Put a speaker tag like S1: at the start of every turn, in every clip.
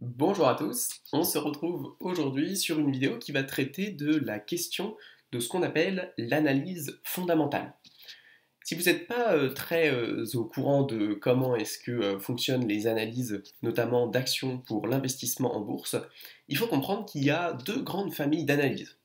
S1: Bonjour à tous, on se retrouve aujourd'hui sur une vidéo qui va traiter de la question de ce qu'on appelle l'analyse fondamentale. Si vous n'êtes pas très au courant de comment est-ce que fonctionnent les analyses, notamment d'actions pour l'investissement en bourse, il faut comprendre qu'il y a deux grandes familles d'analyses.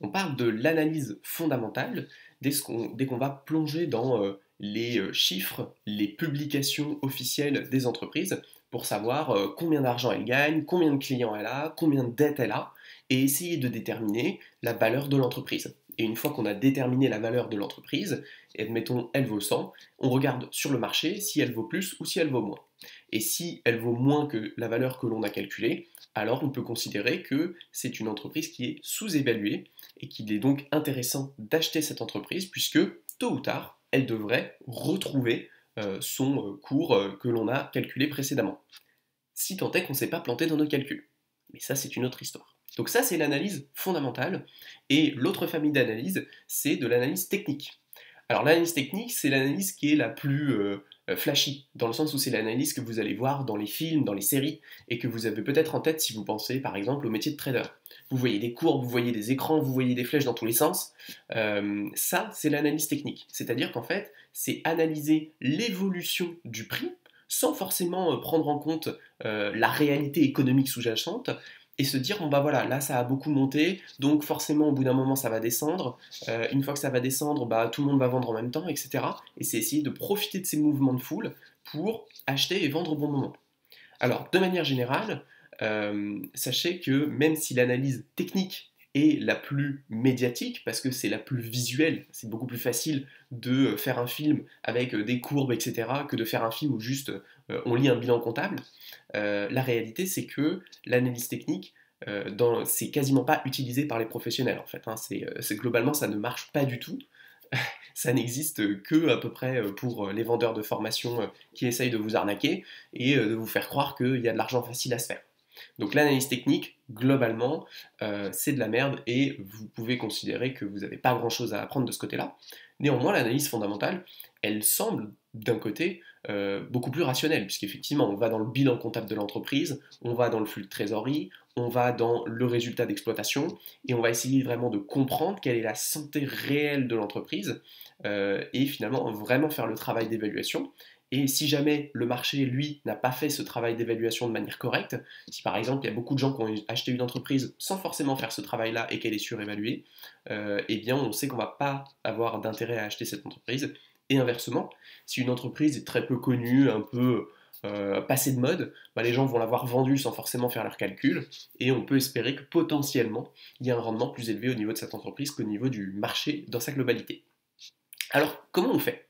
S1: On parle de l'analyse fondamentale dès qu'on va plonger dans les chiffres, les publications officielles des entreprises pour savoir combien d'argent elle gagne, combien de clients elle a, combien de dettes elle a, et essayer de déterminer la valeur de l'entreprise. Et une fois qu'on a déterminé la valeur de l'entreprise, et admettons elle vaut 100, on regarde sur le marché si elle vaut plus ou si elle vaut moins. Et si elle vaut moins que la valeur que l'on a calculée, alors on peut considérer que c'est une entreprise qui est sous-évaluée et qu'il est donc intéressant d'acheter cette entreprise puisque tôt ou tard, elle devrait retrouver son cours que l'on a calculé précédemment. Si tant est qu'on ne s'est pas planté dans nos calculs. Mais ça, c'est une autre histoire. Donc ça, c'est l'analyse fondamentale. Et l'autre famille d'analyse, c'est de l'analyse technique. Alors l'analyse technique, c'est l'analyse qui est la plus flashy, dans le sens où c'est l'analyse que vous allez voir dans les films, dans les séries, et que vous avez peut-être en tête si vous pensez par exemple au métier de trader. Vous voyez des courbes, vous voyez des écrans, vous voyez des flèches dans tous les sens. Ça, c'est l'analyse technique. C'est-à-dire qu'en fait, c'est analyser l'évolution du prix sans forcément prendre en compte la réalité économique sous-jacente, et se dire, bon bah voilà, là ça a beaucoup monté, donc forcément au bout d'un moment ça va descendre, une fois que ça va descendre, bah, tout le monde va vendre en même temps, etc. Et c'est essayer de profiter de ces mouvements de foule pour acheter et vendre au bon moment. Alors, de manière générale, sachez que même si l'analyse technique est la plus médiatique, parce que c'est la plus visuelle, c'est beaucoup plus facile de faire un film avec des courbes, etc., que de faire un film où juste on lit un bilan comptable, la réalité c'est que l'analyse technique, c'est quasiment pas utilisé par les professionnels en fait. Hein. Globalement, ça ne marche pas du tout. Ça n'existe que à peu près pour les vendeurs de formation qui essayent de vous arnaquer et de vous faire croire qu'il y a de l'argent facile à se faire. Donc l'analyse technique, globalement, c'est de la merde et vous pouvez considérer que vous n'avez pas grand-chose à apprendre de ce côté-là. Néanmoins, l'analyse fondamentale, elle semble d'un côté beaucoup plus rationnelle, puisqu'effectivement, on va dans le bilan comptable de l'entreprise, on va dans le flux de trésorerie, on va dans le résultat d'exploitation, et on va essayer vraiment de comprendre quelle est la santé réelle de l'entreprise, et finalement vraiment faire le travail d'évaluation. Et si jamais le marché, lui, n'a pas fait ce travail d'évaluation de manière correcte, si par exemple il y a beaucoup de gens qui ont acheté une entreprise sans forcément faire ce travail-là et qu'elle est surévaluée, eh bien on sait qu'on ne va pas avoir d'intérêt à acheter cette entreprise. Et inversement, si une entreprise est très peu connue, un peu passée de mode, bah, les gens vont l'avoir vendue sans forcément faire leurs calculs, et on peut espérer que potentiellement il y a un rendement plus élevé au niveau de cette entreprise qu'au niveau du marché dans sa globalité. Alors, comment on fait?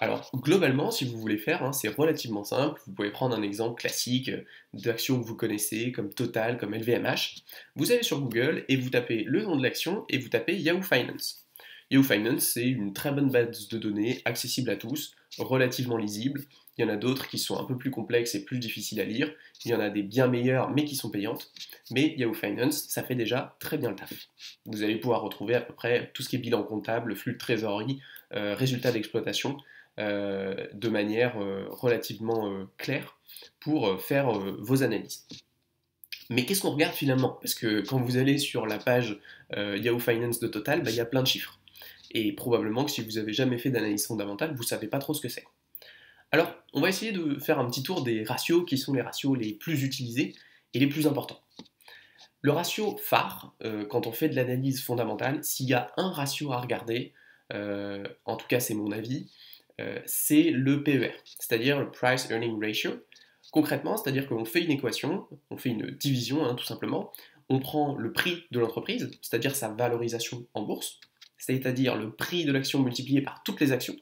S1: Alors, globalement, si vous voulez faire, hein, c'est relativement simple. Vous pouvez prendre un exemple classique d'action que vous connaissez, comme Total, comme LVMH. Vous allez sur Google et vous tapez le nom de l'action et vous tapez Yahoo Finance. Yahoo Finance, c'est une très bonne base de données, accessible à tous, relativement lisible. Il y en a d'autres qui sont un peu plus complexes et plus difficiles à lire. Il y en a des bien meilleures, mais qui sont payantes. Mais Yahoo Finance, ça fait déjà très bien le taf. Vous allez pouvoir retrouver à peu près tout ce qui est bilan comptable, flux de trésorerie, résultats d'exploitation, de manière relativement claire pour faire vos analyses. Mais qu'est-ce qu'on regarde finalement? Parce que quand vous allez sur la page Yahoo Finance de Total, bah, il y a plein de chiffres. Et probablement que si vous n'avez jamais fait d'analyse fondamentale, vous ne savez pas trop ce que c'est. Alors, on va essayer de faire un petit tour des ratios qui sont les ratios les plus utilisés et les plus importants. Le ratio phare, quand on fait de l'analyse fondamentale, s'il y a un ratio à regarder, en tout cas c'est mon avis, c'est le PER, c'est-à-dire le Price Earning Ratio. Concrètement, c'est-à-dire qu'on fait une équation, on fait une division hein, tout simplement, on prend le prix de l'entreprise, c'est-à-dire sa valorisation en bourse, c'est-à-dire le prix de l'action multiplié par toutes les actions,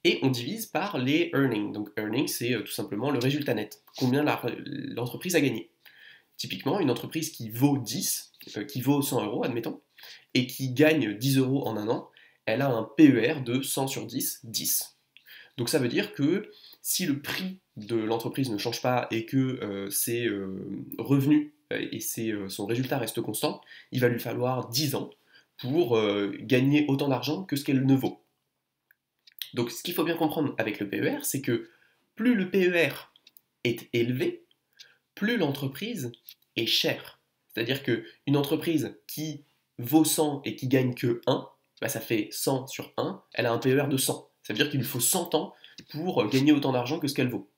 S1: et on divise par les earnings. Donc earnings, c'est tout simplement le résultat net, combien l'entreprise a gagné. Typiquement, une entreprise qui vaut 10, qui vaut 100 euros, admettons, et qui gagne 10 euros en un an, elle a un PER de 100 sur 10, 10. Donc ça veut dire que si le prix de l'entreprise ne change pas et que ses revenus et son résultat restent constants, il va lui falloir 10 ans pour gagner autant d'argent que ce qu'elle ne vaut. Donc ce qu'il faut bien comprendre avec le PER, c'est que plus le PER est élevé, plus l'entreprise est chère. C'est-à-dire qu'une entreprise qui vaut 100 et qui gagne que 1, bah ça fait 100 sur 1, elle a un PER de 100. Ça veut dire qu'il lui faut 100 ans pour gagner autant d'argent que ce qu'elle vaut.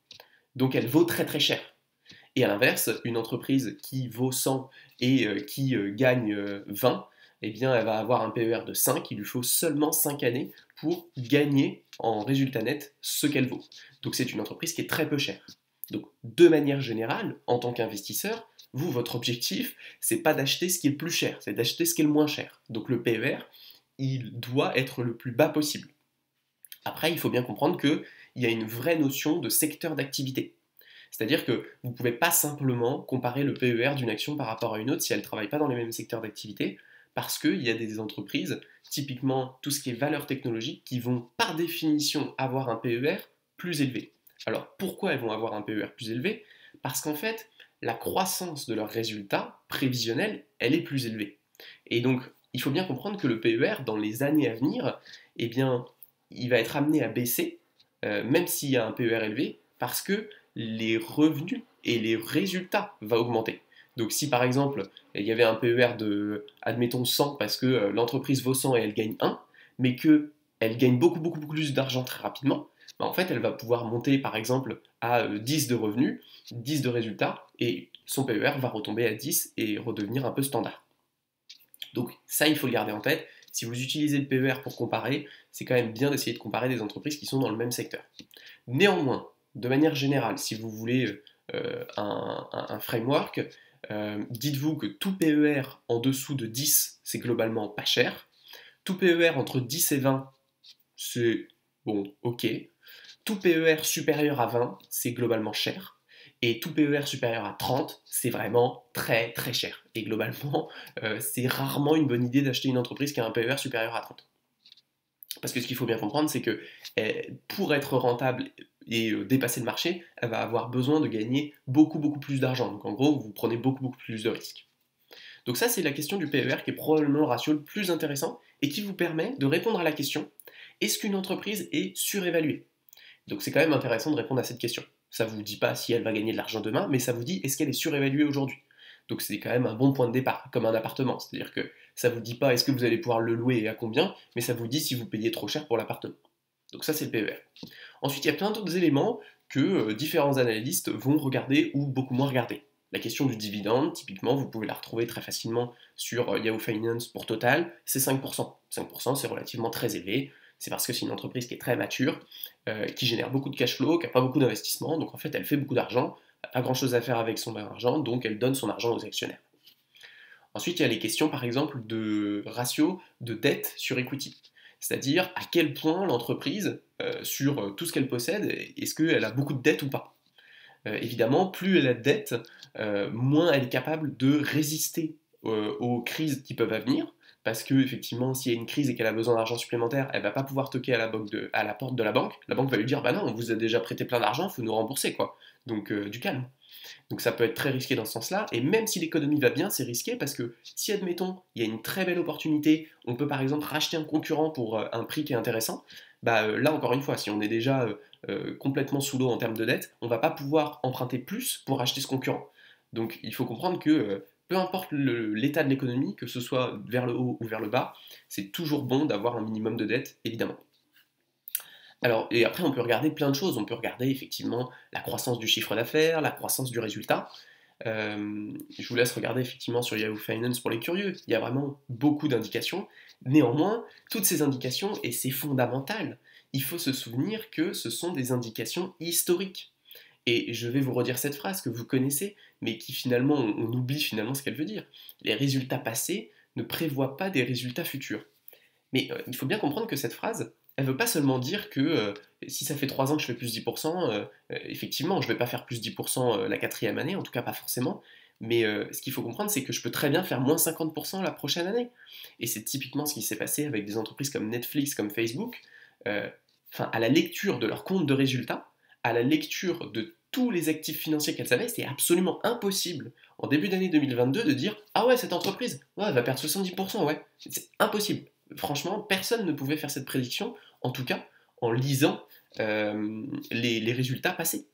S1: Donc elle vaut très très cher. Et à l'inverse, une entreprise qui vaut 100 et qui gagne 20, eh bien elle va avoir un PER de 5, il lui faut seulement 5 années pour gagner en résultat net ce qu'elle vaut. Donc c'est une entreprise qui est très peu chère. Donc de manière générale, en tant qu'investisseur, vous, votre objectif, c'est pas d'acheter ce qui est le plus cher, c'est d'acheter ce qui est le moins cher. Donc le PER, il doit être le plus bas possible. Après, il faut bien comprendre qu'il y a une vraie notion de secteur d'activité. C'est-à-dire que vous ne pouvez pas simplement comparer le PER d'une action par rapport à une autre si elle ne travaille pas dans les mêmes secteurs d'activité, parce qu'il y a des entreprises, typiquement tout ce qui est valeurs technologiques, qui vont par définition avoir un PER plus élevé. Alors pourquoi elles vont avoir un PER plus élevé? Parce qu'en fait, la croissance de leurs résultats prévisionnels, elle est plus élevée. Et donc, il faut bien comprendre que le PER, dans les années à venir, eh bien, il va être amené à baisser, même s'il y a un PER élevé, parce que les revenus et les résultats vont augmenter. Donc si par exemple, il y avait un PER de, admettons, 100 parce que l'entreprise vaut 100 et elle gagne 1, mais qu'elle gagne beaucoup, beaucoup plus d'argent très rapidement, bah, en fait, elle va pouvoir monter par exemple à 10 de revenus, 10 de résultats, et son PER va retomber à 10 et redevenir un peu standard. Donc ça, il faut le garder en tête. Si vous utilisez le PER pour comparer, c'est quand même bien d'essayer de comparer des entreprises qui sont dans le même secteur. Néanmoins, de manière générale, si vous voulez un framework, dites-vous que tout PER en dessous de 10, c'est globalement pas cher. Tout PER entre 10 et 20, c'est bon, ok. Tout PER supérieur à 20, c'est globalement cher. Et tout PER supérieur à 30, c'est vraiment très très cher. Et globalement, c'est rarement une bonne idée d'acheter une entreprise qui a un PER supérieur à 30. Parce que ce qu'il faut bien comprendre, c'est que pour être rentable et dépasser le marché, elle va avoir besoin de gagner beaucoup beaucoup plus d'argent. Donc en gros, vous prenez beaucoup beaucoup plus de risques. Donc ça, c'est la question du PER qui est probablement le ratio le plus intéressant et qui vous permet de répondre à la question, est-ce qu'une entreprise est surévaluée? Donc c'est quand même intéressant de répondre à cette question. Ça ne vous dit pas si elle va gagner de l'argent demain, mais ça vous dit est-ce qu'elle est surévaluée aujourd'hui? Donc c'est quand même un bon point de départ, comme un appartement. C'est-à-dire que ça ne vous dit pas est-ce que vous allez pouvoir le louer et à combien, mais ça vous dit si vous payez trop cher pour l'appartement. Donc ça c'est le PER. Ensuite il y a plein d'autres éléments que différents analystes vont regarder ou beaucoup moins regarder. La question du dividende, typiquement, vous pouvez la retrouver très facilement sur Yahoo Finance pour Total, c'est 5%. 5% c'est relativement très élevé. C'est parce que c'est une entreprise qui est très mature, qui génère beaucoup de cash flow, qui n'a pas beaucoup d'investissement, donc en fait elle fait beaucoup d'argent, elle n'a pas grand chose à faire avec son argent, donc elle donne son argent aux actionnaires. Ensuite, il y a les questions par exemple de ratio de dette sur equity, c'est-à-dire à quel point l'entreprise, sur tout ce qu'elle possède, est-ce qu'elle a beaucoup de dettes ou pas. Évidemment, plus elle a de dettes, moins elle est capable de résister aux crises qui peuvent venir, parce que effectivement, s'il y a une crise et qu'elle a besoin d'argent supplémentaire, elle va pas pouvoir toquer à la porte de la banque. La banque va lui dire, bah non, on vous a déjà prêté plein d'argent, il faut nous rembourser, quoi. Donc du calme. Donc ça peut être très risqué dans ce sens-là, et même si l'économie va bien, c'est risqué parce que si, admettons, il y a une très belle opportunité, on peut par exemple racheter un concurrent pour un prix qui est intéressant, bah là encore une fois, si on est déjà complètement sous l'eau en termes de dette, on va pas pouvoir emprunter plus pour acheter ce concurrent. Donc il faut comprendre que peu importe l'état de l'économie, que ce soit vers le haut ou vers le bas, c'est toujours bon d'avoir un minimum de dette, évidemment. Alors, et après, on peut regarder plein de choses. On peut regarder effectivement la croissance du chiffre d'affaires, la croissance du résultat. Je vous laisse regarder effectivement sur Yahoo Finance pour les curieux. Il y a vraiment beaucoup d'indications. Néanmoins, toutes ces indications, et c'est fondamental, il faut se souvenir que ce sont des indications historiques. Et je vais vous redire cette phrase que vous connaissez, mais qui finalement, on oublie finalement ce qu'elle veut dire. Les résultats passés ne prévoient pas des résultats futurs. Mais il faut bien comprendre que cette phrase, elle ne veut pas seulement dire que si ça fait 3 ans que je fais plus 10%, effectivement, je ne vais pas faire plus 10% la quatrième année, en tout cas pas forcément. Mais ce qu'il faut comprendre, c'est que je peux très bien faire moins 50% la prochaine année. Et c'est typiquement ce qui s'est passé avec des entreprises comme Netflix, comme Facebook. À la lecture de leur compte de résultats, à la lecture de tous les actifs financiers qu'elles avaient, c'est absolument impossible en début d'année 2022 de dire ah ouais, cette entreprise, ouais, elle va perdre 70%, ouais. C'est impossible. Franchement, personne ne pouvait faire cette prédiction, en tout cas en lisant les résultats passés.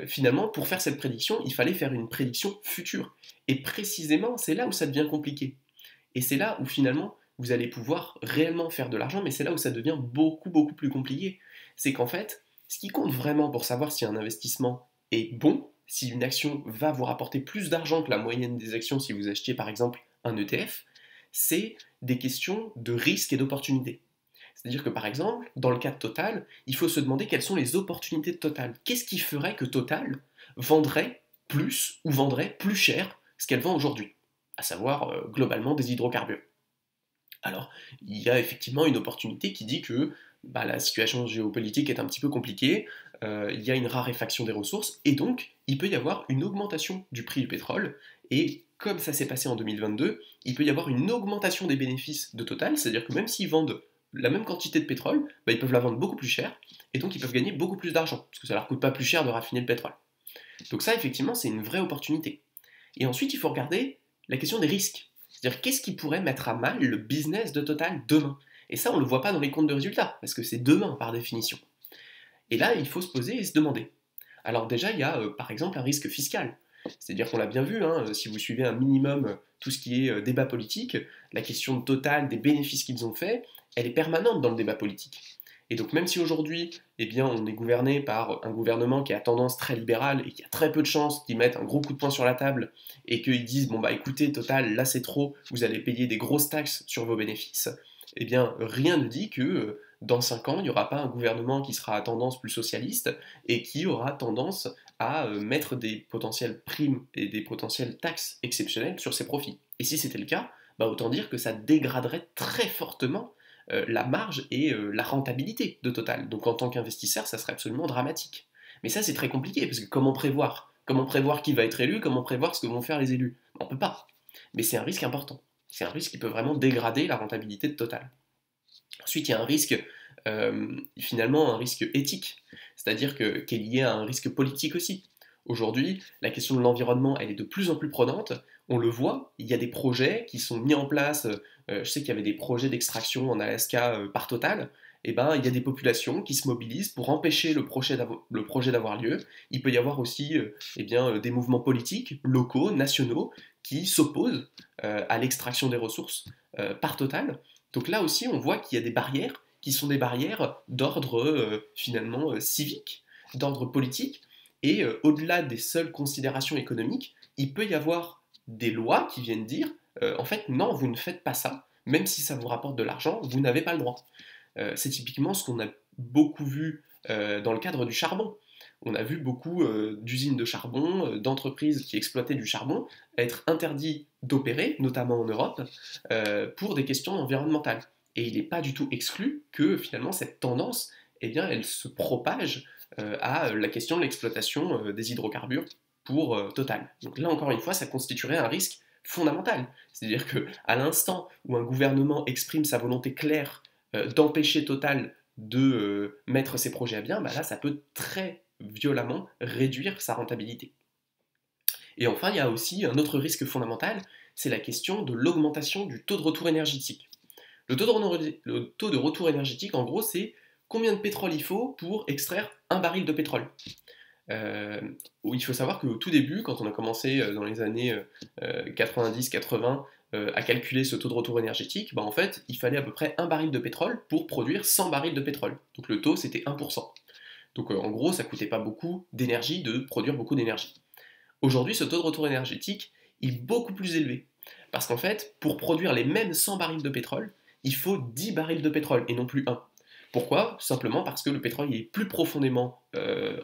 S1: Finalement, pour faire cette prédiction, il fallait faire une prédiction future. Et précisément, c'est là où ça devient compliqué. Et c'est là où finalement, vous allez pouvoir réellement faire de l'argent, mais c'est là où ça devient beaucoup, beaucoup plus compliqué. C'est qu'en fait, ce qui compte vraiment pour savoir si un investissement est bon, si une action va vous rapporter plus d'argent que la moyenne des actions si vous achetiez par exemple un ETF, c'est des questions de risque et d'opportunité. C'est-à-dire que par exemple, dans le cas de Total, il faut se demander quelles sont les opportunités de Total. Qu'est-ce qui ferait que Total vendrait plus ou vendrait plus cher ce qu'elle vend aujourd'hui, à savoir globalement des hydrocarbures. Alors, il y a effectivement une opportunité qui dit que la situation géopolitique est un petit peu compliquée, il y a une raréfaction des ressources, et donc il peut y avoir une augmentation du prix du pétrole, et comme ça s'est passé en 2022, il peut y avoir une augmentation des bénéfices de Total, c'est-à-dire que même s'ils vendent la même quantité de pétrole, ils peuvent la vendre beaucoup plus cher, et donc ils peuvent gagner beaucoup plus d'argent, parce que ça leur coûte pas plus cher de raffiner le pétrole. Donc ça, effectivement, c'est une vraie opportunité. Et ensuite, il faut regarder la question des risques. C'est-à-dire, qu'est-ce qui pourrait mettre à mal le business de Total demain? Et ça, on ne le voit pas dans les comptes de résultats, parce que c'est demain par définition. Et là, il faut se poser et se demander. Alors déjà, il y a par exemple un risque fiscal. C'est-à-dire qu'on l'a bien vu, si vous suivez un minimum tout ce qui est débat politique, la question de Total, des bénéfices qu'ils ont faits, elle est permanente dans le débat politique. Et donc même si aujourd'hui, on est gouverné par un gouvernement qui a tendance très libérale et qui a très peu de chances qu'ils mettent un gros coup de poing sur la table et qu'ils disent écoutez Total, là c'est trop, vous allez payer des grosses taxes sur vos bénéfices, rien ne dit que dans 5 ans, il n'y aura pas un gouvernement qui sera à tendance plus socialiste et qui aura tendance à mettre des potentielles primes et des potentielles taxes exceptionnelles sur ses profits. Et si c'était le cas, autant dire que ça dégraderait très fortement la marge et la rentabilité de Total. Donc en tant qu'investisseur, ça serait absolument dramatique. Mais ça, c'est très compliqué, parce que comment prévoir? Comment prévoir qui va être élu? Comment prévoir ce que vont faire les élus? On ne peut pas. Mais c'est un risque important. C'est un risque qui peut vraiment dégrader la rentabilité de Total. Ensuite, il y a un risque, finalement, un risque éthique, c'est-à-dire qu'il est lié à un risque politique aussi. Aujourd'hui, la question de l'environnement, elle est de plus en plus prenante. On le voit, il y a des projets qui sont mis en place. Je sais qu'il y avait des projets d'extraction en Alaska par Total. Il y a des populations qui se mobilisent pour empêcher le projet d'avoir lieu. Il peut y avoir aussi des mouvements politiques, locaux, nationaux, qui s'opposent à l'extraction des ressources par Total. Donc là aussi, on voit qu'il y a des barrières qui sont des barrières d'ordre finalement civique, d'ordre politique, et au-delà des seules considérations économiques, il peut y avoir des lois qui viennent dire en fait, non, vous ne faites pas ça, même si ça vous rapporte de l'argent, vous n'avez pas le droit. C'est typiquement ce qu'on a beaucoup vu dans le cadre du charbon. On a vu beaucoup d'usines de charbon, d'entreprises qui exploitaient du charbon, être interdits d'opérer, notamment en Europe, pour des questions environnementales. Et il n'est pas du tout exclu que finalement cette tendance, elle se propage à la question de l'exploitation des hydrocarbures pour Total. Donc là encore une fois, ça constituerait un risque fondamental. C'est-à-dire qu'à l'instant où un gouvernement exprime sa volonté claire d'empêcher Total de mettre ses projets à bien, là ça peut très violemment réduire sa rentabilité. Et enfin, il y a aussi un autre risque fondamental, c'est la question de l'augmentation du taux de retour énergétique. Le taux de retour énergétique, en gros, c'est combien de pétrole il faut pour extraire un baril de pétrole. Il faut savoir qu'au tout début, quand on a commencé dans les années 90-80 à calculer ce taux de retour énergétique, en fait, il fallait à peu près un baril de pétrole pour produire 100 barils de pétrole. Donc le taux, c'était 1%. Donc en gros, ça coûtait pas beaucoup d'énergie de produire beaucoup d'énergie. Aujourd'hui, ce taux de retour énergétique est beaucoup plus élevé. Parce qu'en fait, pour produire les mêmes 100 barils de pétrole, il faut 10 barils de pétrole et non plus 1. Pourquoi? Simplement parce que le pétrole il est plus profondément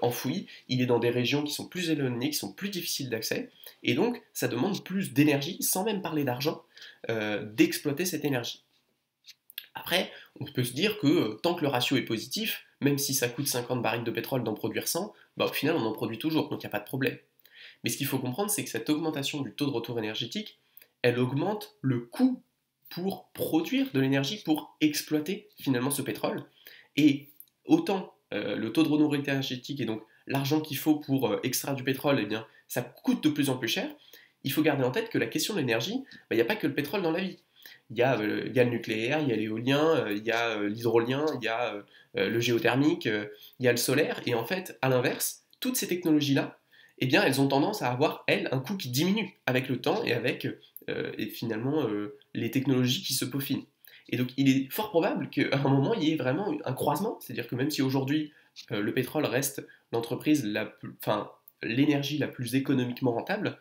S1: enfoui, il est dans des régions qui sont plus éloignées, qui sont plus difficiles d'accès, et donc ça demande plus d'énergie, sans même parler d'argent, d'exploiter cette énergie. Après, on peut se dire que tant que le ratio est positif, même si ça coûte 50 barils de pétrole d'en produire 100, au final on en produit toujours, donc il n'y a pas de problème. Mais ce qu'il faut comprendre, c'est que cette augmentation du taux de retour énergétique, elle augmente le coût pour produire de l'énergie, pour exploiter finalement ce pétrole. Et autant le taux de retour énergétique et donc l'argent qu'il faut pour extraire du pétrole, ça coûte de plus en plus cher, il faut garder en tête que la question de l'énergie, il n'y a pas que le pétrole dans la vie. Il y a le nucléaire, il y a l'éolien, il y a l'hydrolien, il y a le géothermique, il y a le solaire, et en fait, à l'inverse, toutes ces technologies-là, eh bien, elles ont tendance à avoir, elles, un coût qui diminue avec le temps et avec finalement les technologies qui se peaufinent. Et donc, il est fort probable qu'à un moment, il y ait vraiment un croisement, c'est-à-dire que même si aujourd'hui le pétrole reste l'entreprise enfin, l'énergie la plus économiquement rentable,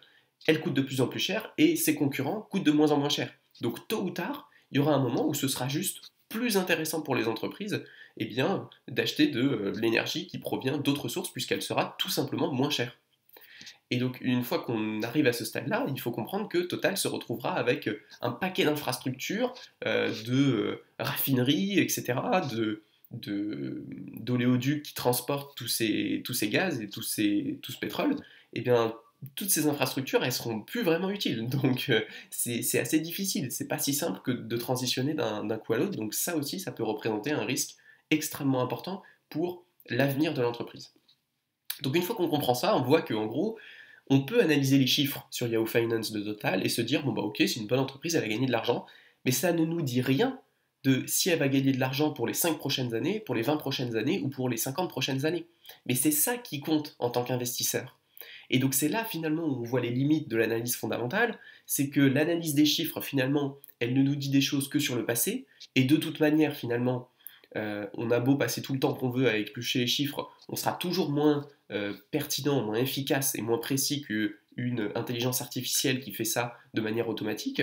S1: elle coûte de plus en plus cher et ses concurrents coûtent de moins en moins cher. Donc, tôt ou tard, il y aura un moment où ce sera juste plus intéressant pour les entreprises eh bien, d'acheter de l'énergie qui provient d'autres sources puisqu'elle sera tout simplement moins chère. Et donc, une fois qu'on arrive à ce stade-là, il faut comprendre que Total se retrouvera avec un paquet d'infrastructures, de raffineries, etc., d'oléoducs qui transportent tous ces gaz et tout ce pétrole. Et bien, toutes ces infrastructures, elles seront plus vraiment utiles. Donc, c'est assez difficile. C'est pas si simple que de transitionner d'un coup à l'autre. Donc, ça aussi, ça peut représenter un risque extrêmement important pour l'avenir de l'entreprise. Donc, une fois qu'on comprend ça, on voit qu'en gros, on peut analyser les chiffres sur Yahoo Finance de Total et se dire, bon bah ok, c'est une bonne entreprise, elle va gagner de l'argent, mais ça ne nous dit rien de si elle va gagner de l'argent pour les 5 prochaines années, pour les 20 prochaines années ou pour les 50 prochaines années. Mais c'est ça qui compte en tant qu'investisseur. Et donc c'est là finalement où on voit les limites de l'analyse fondamentale, c'est que l'analyse des chiffres finalement, elle ne nous dit des choses que sur le passé, et de toute manière finalement, on a beau passer tout le temps qu'on veut à éplucher les chiffres, on sera toujours moins pertinent, moins efficace et moins précis qu'une intelligence artificielle qui fait ça de manière automatique.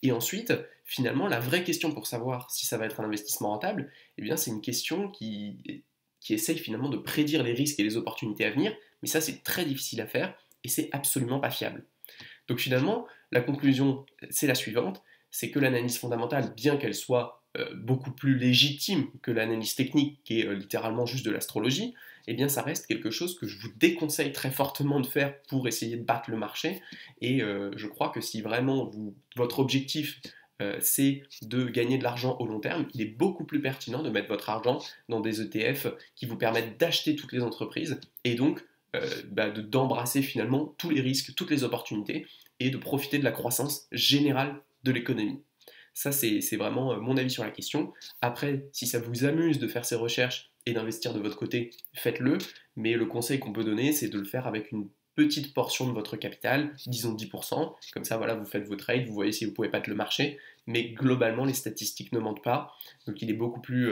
S1: Et ensuite, finalement, la vraie question pour savoir si ça va être un investissement rentable, eh bien, c'est une question qui essaye finalement de prédire les risques et les opportunités à venir, mais ça, c'est très difficile à faire et c'est absolument pas fiable. Donc finalement, la conclusion, c'est la suivante, c'est que l'analyse fondamentale, bien qu'elle soit beaucoup plus légitime que l'analyse technique, qui est littéralement juste de l'astrologie, eh bien ça reste quelque chose que je vous déconseille très fortement de faire pour essayer de battre le marché. Et je crois que si vraiment votre objectif c'est de gagner de l'argent au long terme, il est beaucoup plus pertinent de mettre votre argent dans des ETF qui vous permettent d'acheter toutes les entreprises et donc d'embrasser finalement tous les risques, toutes les opportunités et de profiter de la croissance générale de l'économie. Ça, c'est vraiment mon avis sur la question. Après, si ça vous amuse de faire ces recherches et d'investir de votre côté, faites-le. Mais le conseil qu'on peut donner, c'est de le faire avec une petite portion de votre capital, disons 10%. Comme ça, voilà, vous faites vos trades, vous voyez si vous pouvez battre le marché. Mais globalement, les statistiques ne mentent pas. Donc il est beaucoup plus,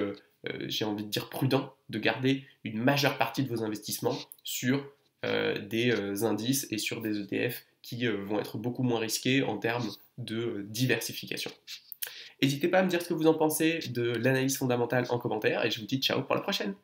S1: j'ai envie de dire, prudent de garder une majeure partie de vos investissements sur des indices et sur des ETF qui vont être beaucoup moins risqués en termes de diversification. N'hésitez pas à me dire ce que vous en pensez de l'analyse fondamentale en commentaire et je vous dis ciao pour la prochaine.